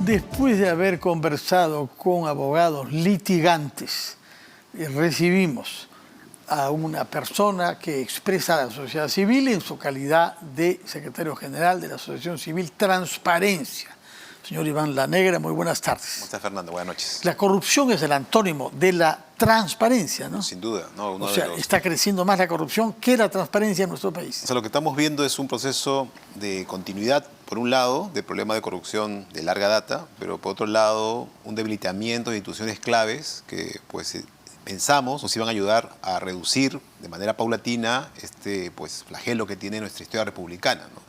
Después de haber conversado con abogados litigantes, recibimos a una persona que expresa a la sociedad civil en su calidad de secretario general de la Asociación Civil Transparencia. Señor Iván Lanegra, muy buenas tardes. ¿Cómo está, Fernando? Buenas noches. La corrupción es el antónimo de la transparencia, ¿no? Sin duda. No, o sea, está creciendo más la corrupción que la transparencia en nuestro país. O sea, lo que estamos viendo es un proceso de continuidad, por un lado, de problemas de corrupción de larga data, pero por otro lado, un debilitamiento de instituciones claves que, pues, pensamos nos iban a ayudar a reducir de manera paulatina este, pues, flagelo que tiene nuestra historia republicana, ¿no?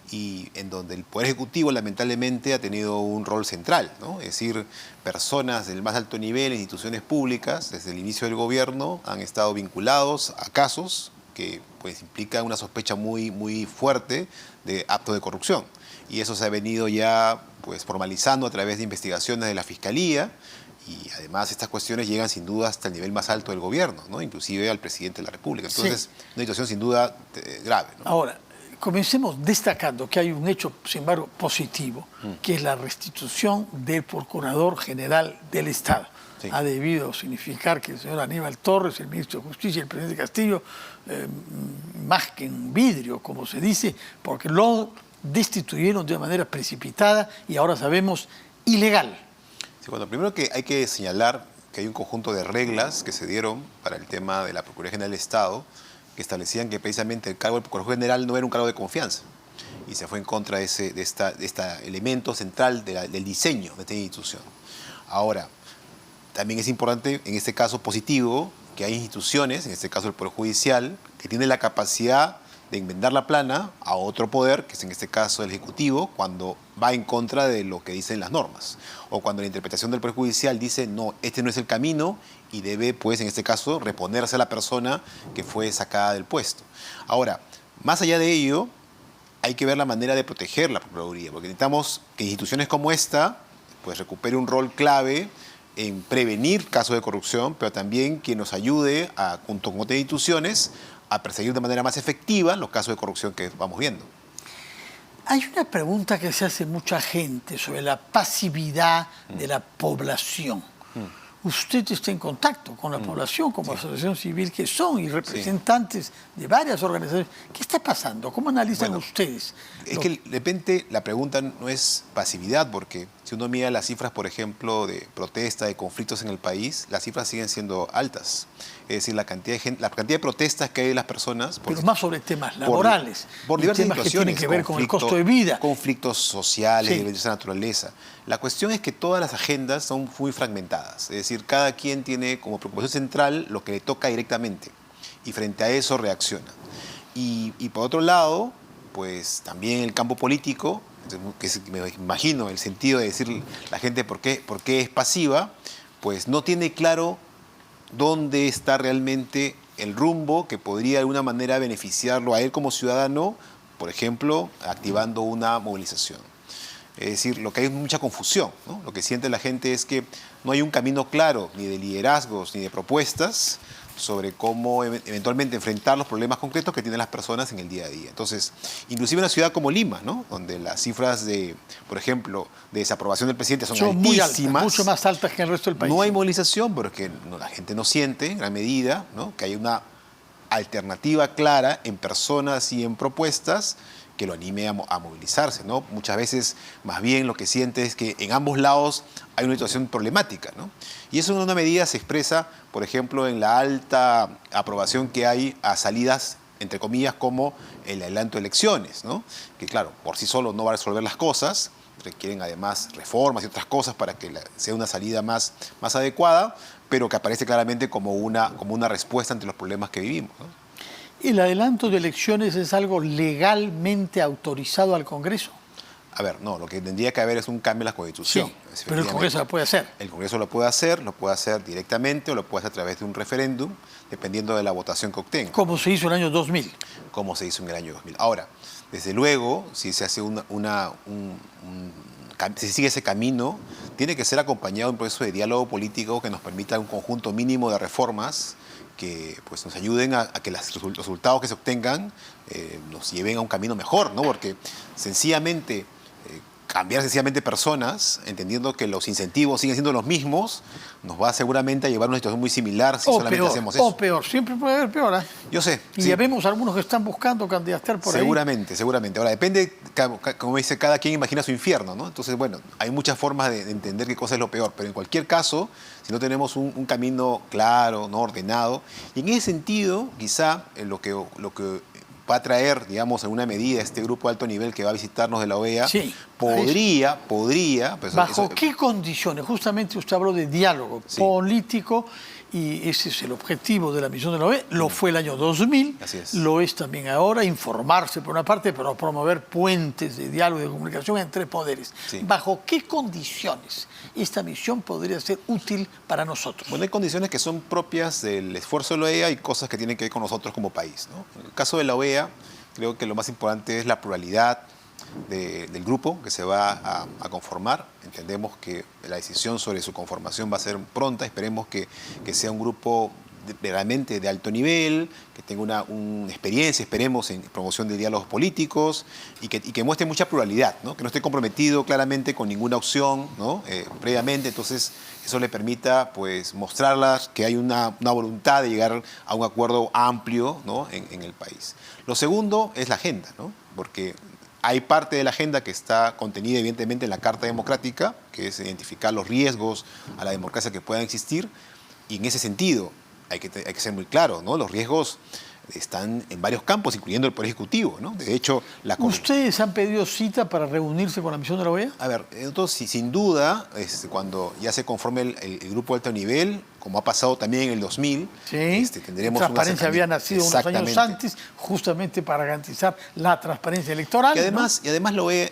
Y en donde el Poder Ejecutivo lamentablemente ha tenido un rol central, ¿no? Es decir, personas del más alto nivel, instituciones públicas, desde el inicio del gobierno, han estado vinculados a casos que pues, implican una sospecha muy fuerte de actos de corrupción. Y eso se ha venido ya pues, formalizando a través de investigaciones de la Fiscalía, y además estas cuestiones llegan sin duda hasta el nivel más alto del gobierno, ¿no? Inclusive al presidente de la República. Entonces, sí, una situación sin duda grave, ¿no? Ahora, comencemos destacando que hay un hecho, sin embargo, positivo, que es la restitución del Procurador General del Estado. Sí. Ha debido significar que el señor Aníbal Torres, el ministro de Justicia y el presidente Castillo, más que en vidrio, como se dice, porque lo destituyeron de manera precipitada y ahora sabemos ilegal. Sí, bueno, primero que hay que señalar que hay un conjunto de reglas que se dieron para el tema de la Procuraduría General del Estado, que establecían que precisamente el cargo del Procurador General no era un cargo de confianza y se fue en contra de este elemento central del diseño de esta institución. Ahora, también es importante, en este caso positivo, que hay instituciones, en este caso el Poder Judicial, que tienen la capacidad de enmendar la plana a otro poder, que es en este caso el Ejecutivo, cuando va en contra de lo que dicen las normas. O cuando la interpretación del Poder Judicial dice, no, este no es el camino y debe, pues, en este caso, reponerse a la persona que fue sacada del puesto. Ahora, más allá de ello, hay que ver la manera de proteger la Procuraduría, porque necesitamos que instituciones como esta, pues, recupere un rol clave en prevenir casos de corrupción, pero también que nos ayude, junto con otras instituciones, a perseguir de manera más efectiva los casos de corrupción que vamos viendo. Hay una pregunta que se hace mucha gente sobre la pasividad de la población. Usted está en contacto con la población como asociación civil que son y representantes de varias organizaciones. ¿Qué está pasando? ¿Cómo analizan ustedes? Es que de repente la pregunta no es pasividad, porque si uno mira las cifras, por ejemplo, de protesta, de conflictos en el país, las cifras siguen siendo altas. Es decir, la cantidad de protestas que hay de las personas... Pero más sobre temas laborales, por diversas temas que situaciones, tienen que ver con el costo de vida. Conflictos sociales de diversa naturaleza. La cuestión es que todas las agendas son muy fragmentadas. Es decir, cada quien tiene como preocupación central lo que le toca directamente y frente a eso reacciona. Y por otro lado, pues también el campo político, que me imagino el sentido de decir la gente por qué es pasiva, pues no tiene claro dónde está realmente el rumbo que podría de alguna manera beneficiarlo a él como ciudadano, por ejemplo, activando una movilización. Es decir, lo que hay es mucha confusión, ¿no? Lo que siente la gente es que no hay un camino claro ni de liderazgos ni de propuestas sobre cómo eventualmente enfrentar los problemas concretos que tienen las personas en el día a día. Entonces, inclusive en una ciudad como Lima, ¿no? Donde las cifras de, por ejemplo, de desaprobación del presidente son altísimas, muy altas, mucho más altas que en el resto del país. No hay movilización, pero es que la gente no siente, en gran medida, ¿no? Que hay una alternativa clara en personas y en propuestas que lo anime a movilizarse, ¿no? Muchas veces, más bien, lo que siente es que en ambos lados hay una situación problemática, ¿no? Y eso en una medida se expresa, por ejemplo, en la alta aprobación que hay a salidas, entre comillas, como el adelanto de elecciones, ¿no? Que, claro, por sí solo no va a resolver las cosas, requieren además reformas y otras cosas para que sea una salida más adecuada, pero que aparece claramente como una respuesta ante los problemas que vivimos, ¿no? ¿El adelanto de elecciones es algo legalmente autorizado al Congreso? A ver, no, lo que tendría que haber es un cambio en la Constitución. Sí, pero el Congreso lo puede hacer. El Congreso lo puede hacer directamente o lo puede hacer a través de un referéndum, dependiendo de la votación que obtenga. Como se hizo en el año 2000. Como se hizo en el año 2000. Ahora, desde luego, si se hace si sigue ese camino, tiene que ser acompañado de un proceso de diálogo político que nos permita un conjunto mínimo de reformas que pues, nos ayuden a que los resultados que se obtengan nos lleven a un camino mejor, ¿no? Porque sencillamente cambiar sencillamente personas, entendiendo que los incentivos siguen siendo los mismos, nos va seguramente a llevar a una situación muy similar si solamente hacemos eso. O peor, siempre puede haber peor. ¿Eh? Yo sé. Y sí. ya vemos algunos que están buscando candidatar por Seguramente, seguramente. Ahora, depende, como dice, cada quien imagina su infierno, ¿no? Entonces, bueno, hay muchas formas de entender qué cosa es lo peor, pero en cualquier caso, si no tenemos un camino claro, no ordenado, y en ese sentido, quizá lo que va a traer, digamos, en una medida este grupo de alto nivel que va a visitarnos de la OEA, sí, podría... Pues, ¿bajo qué condiciones? Justamente usted habló de diálogo político y ese es el objetivo de la misión de la OEA. Lo fue el año 2000, Así es. Lo es también ahora, informarse por una parte, pero promover puentes de diálogo y de comunicación entre poderes. Sí. ¿Bajo qué condiciones esta misión podría ser útil para nosotros? Bueno, hay condiciones que son propias del esfuerzo de la OEA y cosas que tienen que ver con nosotros como país, ¿no? En el caso de la OEA, creo que lo más importante es la pluralidad del grupo que se va a conformar. Entendemos que la decisión sobre su conformación va a ser pronta. Esperemos que sea un grupo realmente de alto nivel, que tenga una experiencia, esperemos, en promoción de diálogos políticos y que muestre mucha pluralidad, ¿no? Que no esté comprometido claramente con ninguna opción, ¿no? Previamente. Entonces, eso le permita pues, mostrarlas que hay una voluntad de llegar a un acuerdo amplio, ¿no? en el país. Lo segundo es la agenda, ¿no? Porque hay parte de la agenda que está contenida evidentemente en la Carta Democrática, que es identificar los riesgos a la democracia que puedan existir, y en ese sentido hay que ser muy claro, ¿no? Los riesgos están en varios campos, incluyendo el Poder Ejecutivo, ¿no? De hecho, ¿Ustedes han pedido cita para reunirse con la misión de la OEA? A ver, entonces, sin duda, cuando ya se conforme el grupo de alto nivel, como ha pasado también en el 2000, tendremos transparencia había nacido unos años antes, justamente para garantizar la transparencia electoral. Y además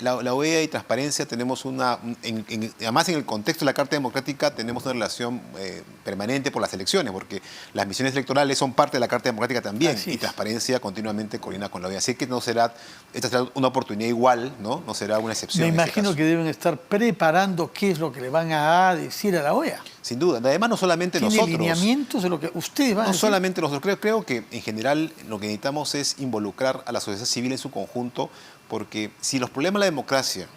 la OEA y transparencia tenemos además en el contexto de la Carta Democrática tenemos una relación permanente por las elecciones, porque las misiones electorales son parte de la Carta Democrática también, y transparencia continuamente coordina con la OEA. Así que esta será una oportunidad igual, ¿no? No será una excepción. Me imagino que deben estar preparando qué es lo que le van a decir a la OEA. Sin duda. Además, no solamente nosotros. ¿Tiene lineamientos de lo que ustedes van a decir? No solamente nosotros. Creo que en general lo que necesitamos es involucrar a la sociedad civil en su conjunto, porque si los problemas de la democracia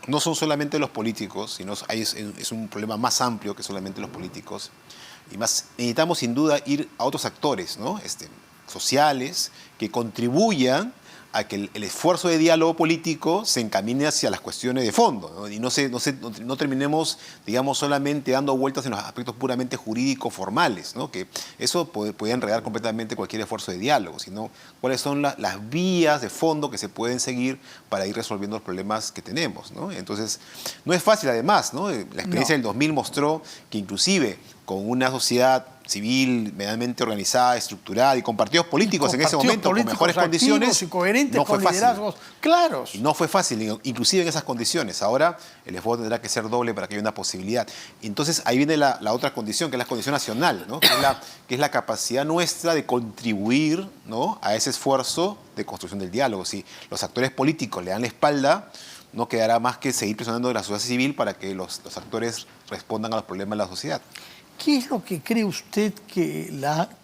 no son solamente los políticos, sino es un problema más amplio que solamente los políticos, y más necesitamos sin duda ir a otros actores, ¿no? Sociales que contribuyan a que el esfuerzo de diálogo político se encamine hacia las cuestiones de fondo, ¿no? Y no terminemos, digamos, solamente dando vueltas en los aspectos puramente jurídicos formales, ¿no? Que eso puede enredar completamente cualquier esfuerzo de diálogo, sino cuáles son las vías de fondo que se pueden seguir para ir resolviendo los problemas que tenemos, ¿no? Entonces, no es fácil además, ¿no? La experiencia del 2000 mostró que inclusive con una sociedad civil medianamente organizada, estructurada y con partidos políticos en ese momento con mejores condiciones, y coherentes, no fue con fácil. liderazgos claros. Y no fue fácil, inclusive en esas condiciones. Ahora el esfuerzo tendrá que ser doble para que haya una posibilidad. Y entonces ahí viene la otra condición, que es la condición nacional, ¿no? que es la capacidad nuestra de contribuir, ¿no? a ese esfuerzo de construcción del diálogo. Si los actores políticos le dan la espalda, no quedará más que seguir presionando a la sociedad civil para que los actores respondan a los problemas de la sociedad. ¿Qué es lo que cree usted que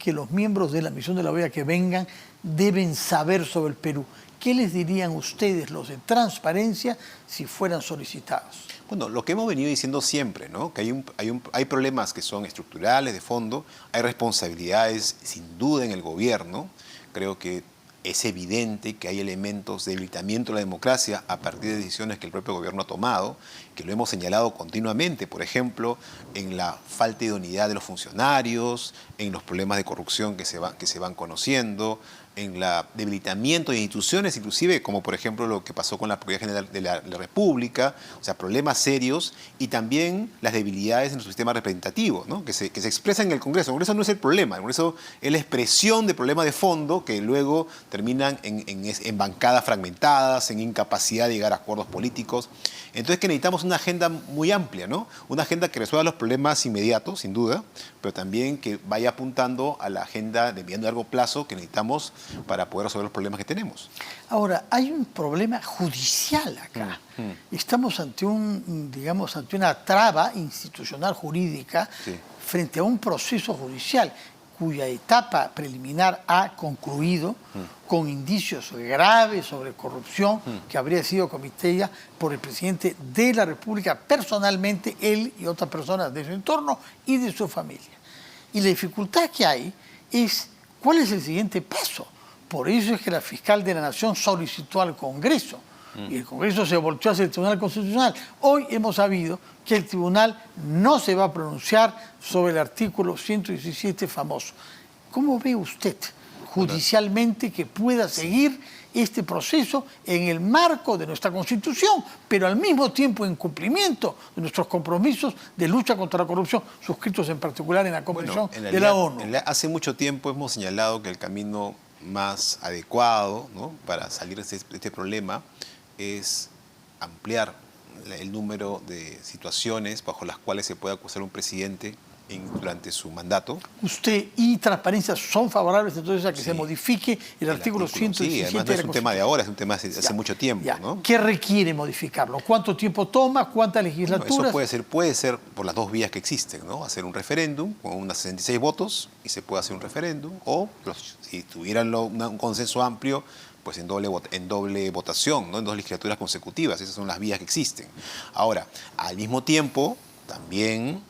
los miembros de la misión de la OEA que vengan deben saber sobre el Perú? ¿Qué les dirían ustedes, los de transparencia, si fueran solicitados? Bueno, lo que hemos venido diciendo siempre, ¿no? Que hay problemas que son estructurales, de fondo, hay responsabilidades sin duda en el gobierno. Creo que es evidente que hay elementos de debilitamiento de la democracia a partir de decisiones que el propio gobierno ha tomado, que lo hemos señalado continuamente, por ejemplo, en la falta de idoneidad de los funcionarios, en los problemas de corrupción que se van conociendo, en el debilitamiento de instituciones, inclusive como por ejemplo lo que pasó con la Procuraduría General de la República, o sea, problemas serios, y también las debilidades en nuestro sistema representativo, ¿no? que se expresan en el Congreso. El Congreso no es el problema, el Congreso es la expresión de problemas de fondo que luego terminan en bancadas fragmentadas, en incapacidad de llegar a acuerdos políticos. Entonces que necesitamos una agenda muy amplia, ¿no? Una agenda que resuelva los problemas inmediatos, sin duda, pero también que vaya apuntando a la agenda de mediano y largo plazo que necesitamos para poder resolver los problemas que tenemos. Ahora, hay un problema judicial acá. Estamos ante ante una traba institucional jurídica frente a un proceso judicial. cuya etapa preliminar ha concluido con indicios graves sobre corrupción que habría sido cometida por el presidente de la República personalmente, él y otras personas de su entorno y de su familia. Y la dificultad que hay es cuál es el siguiente paso. Por eso es que la fiscal de la Nación solicitó al Congreso y el Congreso se volteó hacia el Tribunal Constitucional. Hoy hemos sabido que el Tribunal no se va a pronunciar sobre el artículo 117 famoso. ¿Cómo ve usted judicialmente que pueda seguir este proceso en el marco de nuestra Constitución, pero al mismo tiempo en cumplimiento de nuestros compromisos de lucha contra la corrupción, suscritos en particular en la Convención de la ONU? Hace mucho tiempo hemos señalado que el camino más adecuado, ¿no?, para salir de este problema es ampliar el número de situaciones bajo las cuales se puede acusar a un presidente durante su mandato. ¿Usted y Transparencia son favorables entonces a que se modifique el artículo 117? Sí, además no es un tema de ahora, es un tema de hace mucho tiempo, ¿no? ¿Qué requiere modificarlo? ¿Cuánto tiempo toma? ¿Cuántas legislaturas? No, eso puede ser por las dos vías que existen, ¿no? Hacer un referéndum con unas 66 votos y se puede hacer un referéndum, o si tuvieran un consenso amplio, pues en doble votación, ¿no?, en 2 legislaturas consecutivas. Esas son las vías que existen. Ahora, al mismo tiempo, también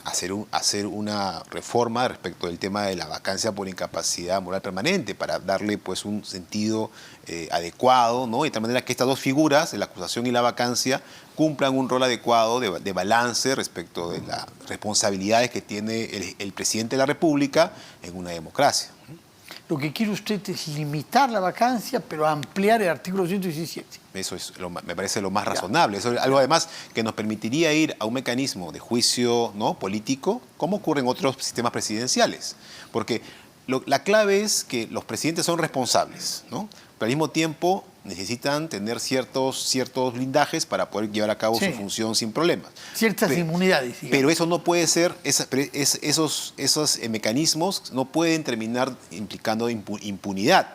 hacer una reforma respecto del tema de la vacancia por incapacidad moral permanente para darle pues un sentido adecuado, ¿no?, de tal manera que estas dos figuras, la acusación y la vacancia, cumplan un rol adecuado de balance respecto de las responsabilidades que tiene el presidente de la República en una democracia. Lo que quiere usted es limitar la vacancia, pero ampliar el artículo 117. Eso me parece lo más razonable. Eso es algo además que nos permitiría ir a un mecanismo de juicio, ¿no?, político, como ocurre en otros sistemas presidenciales. Porque la clave es que los presidentes son responsables, ¿no?, pero al mismo tiempo necesitan tener ciertos blindajes para poder llevar a cabo su función sin problemas. Ciertas inmunidades. Digamos. Pero eso no puede ser, esos mecanismos no pueden terminar implicando impunidad.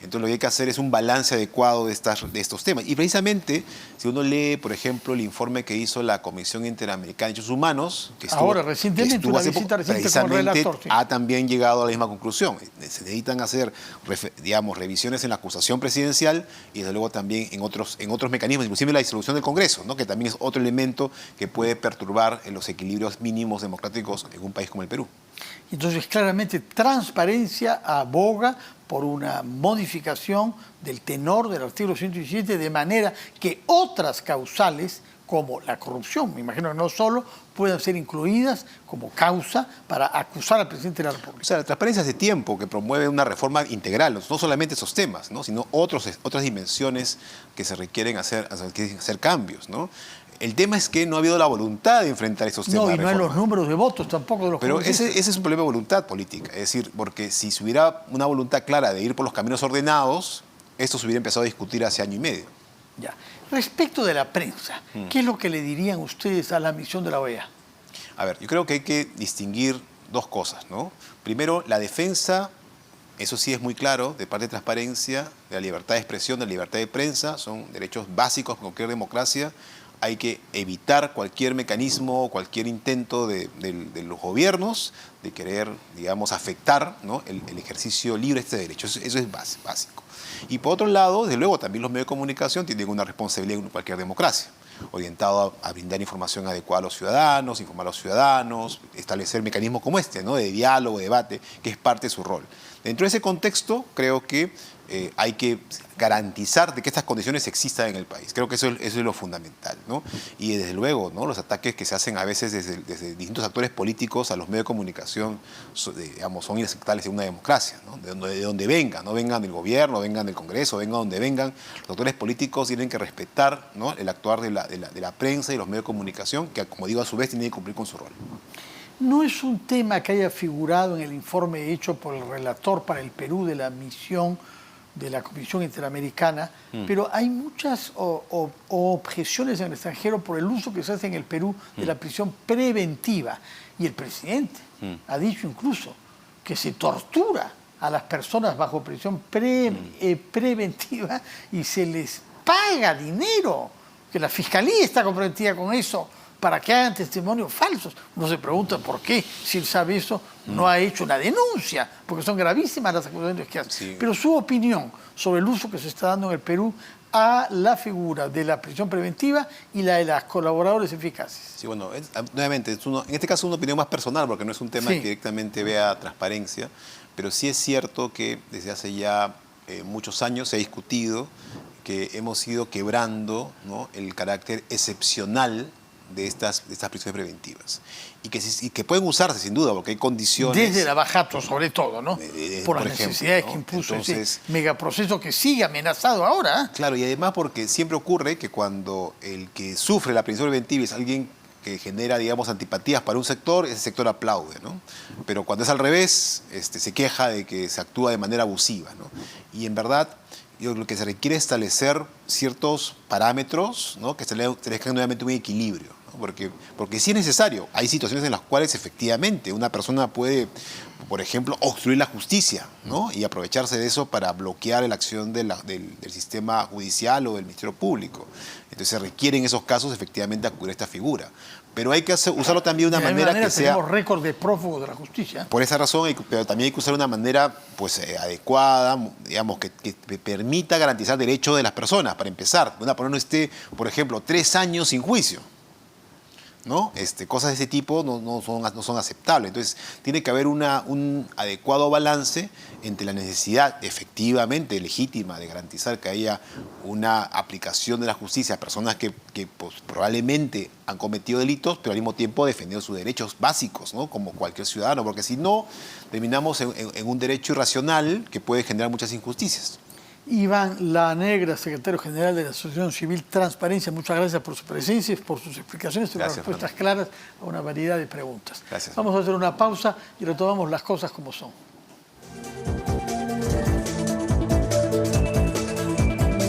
Entonces lo que hay que hacer es un balance adecuado de estos temas. Y precisamente, si uno lee, por ejemplo, el informe que hizo la Comisión Interamericana de Derechos Humanos, que recientemente, una visita reciente como relator, sí, ha también llegado a la misma conclusión. Se necesitan hacer, digamos, revisiones en la acusación presidencial y desde luego también en otros mecanismos, inclusive la disolución del Congreso, ¿no?, que también es otro elemento que puede perturbar los equilibrios mínimos democráticos en un país como el Perú. Entonces, claramente, Transparencia aboga por una modificación del tenor del artículo 117 de manera que otras causales, como la corrupción, me imagino que no solo, puedan ser incluidas como causa para acusar al presidente de la República. O sea, la Transparencia hace tiempo que promueve una reforma integral, no solamente esos temas, ¿no?, sino otras dimensiones que se requieren hacer cambios, ¿no? El tema es que no ha habido la voluntad de enfrentar esos temas. No, y no hay los números de votos tampoco de los Pero ese es un problema de voluntad política. Es decir, porque si se hubiera una voluntad clara de ir por los caminos ordenados, esto se hubiera empezado a discutir hace año y medio. Ya. Respecto de la prensa, ¿qué es lo que le dirían ustedes a la misión de la OEA? A ver, yo creo que hay que distinguir dos cosas, ¿no? Primero, la defensa, eso sí es muy claro, de parte de Transparencia, de la libertad de expresión, de la libertad de prensa, son derechos básicos en cualquier democracia. Hay que evitar cualquier mecanismo, cualquier intento de los gobiernos de querer, digamos, afectar, ¿no?, el ejercicio libre de este derecho. Eso es básico. Y por otro lado, desde luego, también los medios de comunicación tienen una responsabilidad en cualquier democracia, orientado a brindar información adecuada a los ciudadanos, informar a los ciudadanos, establecer mecanismos como este, ¿no?, de diálogo, de debate, que es parte de su rol. Dentro de ese contexto, creo que hay que garantizar de que estas condiciones existan en el país. Creo que eso es lo fundamental, ¿no? Y desde luego, ¿no?, los ataques que se hacen a veces desde distintos actores políticos a los medios de comunicación, digamos, son inaceptables en una democracia, ¿no? De donde vengan, no vengan del gobierno, vengan del Congreso, vengan donde vengan, los actores políticos tienen que respetar, ¿no?, el actuar de la prensa y los medios de comunicación, que, como digo, a su vez tienen que cumplir con su rol. No es un tema que haya figurado en el informe hecho por el relator para el Perú de la misión de la Comisión Interamericana, pero hay muchas objeciones en el extranjero por el uso que se hace en el Perú de la prisión preventiva. Y el presidente ha dicho incluso que se tortura a las personas bajo prisión preventiva y se les paga dinero, que la Fiscalía está comprometida con eso, para que hagan testimonios falsos. Uno se pregunta por qué, si él sabe eso, no ha hecho una denuncia, porque son gravísimas las acusaciones que hace. Sí. Pero su opinión sobre el uso que se está dando en el Perú a la figura de la prisión preventiva y la de las colaboradores eficaces. Sí, bueno, nuevamente, en este caso es una opinión más personal, porque no es un tema que directamente vea transparencia, pero sí es cierto que desde hace ya muchos años se ha discutido que hemos ido quebrando, ¿no?, el carácter excepcional de estas prisiones preventivas. Y que pueden usarse, sin duda, porque hay condiciones... Desde la Bajato, sobre todo, ¿no? Por las necesidades, ¿no?, que impuso ese megaproceso que sigue amenazado ahora. Claro, y además porque siempre ocurre que cuando el que sufre la prisión preventiva es alguien que genera, digamos, antipatías para un sector, ese sector aplaude, ¿no? Pero cuando es al revés, se queja de que se actúa de manera abusiva, ¿no? Y en verdad, lo que se requiere es establecer ciertos parámetros, ¿no?, que establezcan nuevamente un equilibrio, ¿no? Porque sí es necesario. Hay situaciones en las cuales efectivamente una persona puede, por ejemplo, obstruir la justicia, ¿no?, y aprovecharse de eso para bloquear la acción del sistema judicial o del Ministerio Público. Entonces se requiere en esos casos efectivamente acudir a esta figura. Pero hay que usarlo también de una manera que sea... Tenemos récord de prófugos de la justicia. Por esa razón, pero también hay que usar de una manera pues, adecuada, digamos, que permita garantizar derechos de las personas, para empezar. Una persona no esté, por ejemplo, 3 años sin juicio, ¿no? Cosas de ese tipo no son aceptables. Entonces, tiene que haber un adecuado balance entre la necesidad efectivamente legítima de garantizar que haya una aplicación de la justicia a personas que pues, probablemente han cometido delitos, pero al mismo tiempo defendiendo sus derechos básicos, ¿no?, como cualquier ciudadano, porque si no, terminamos en un derecho irracional que puede generar muchas injusticias. Iván La Negra, secretario general de la Asociación Civil Transparencia, muchas gracias por su presencia, por sus explicaciones y por respuestas claras a una variedad de preguntas. Gracias. Vamos a hacer una pausa y retomamos las cosas como son.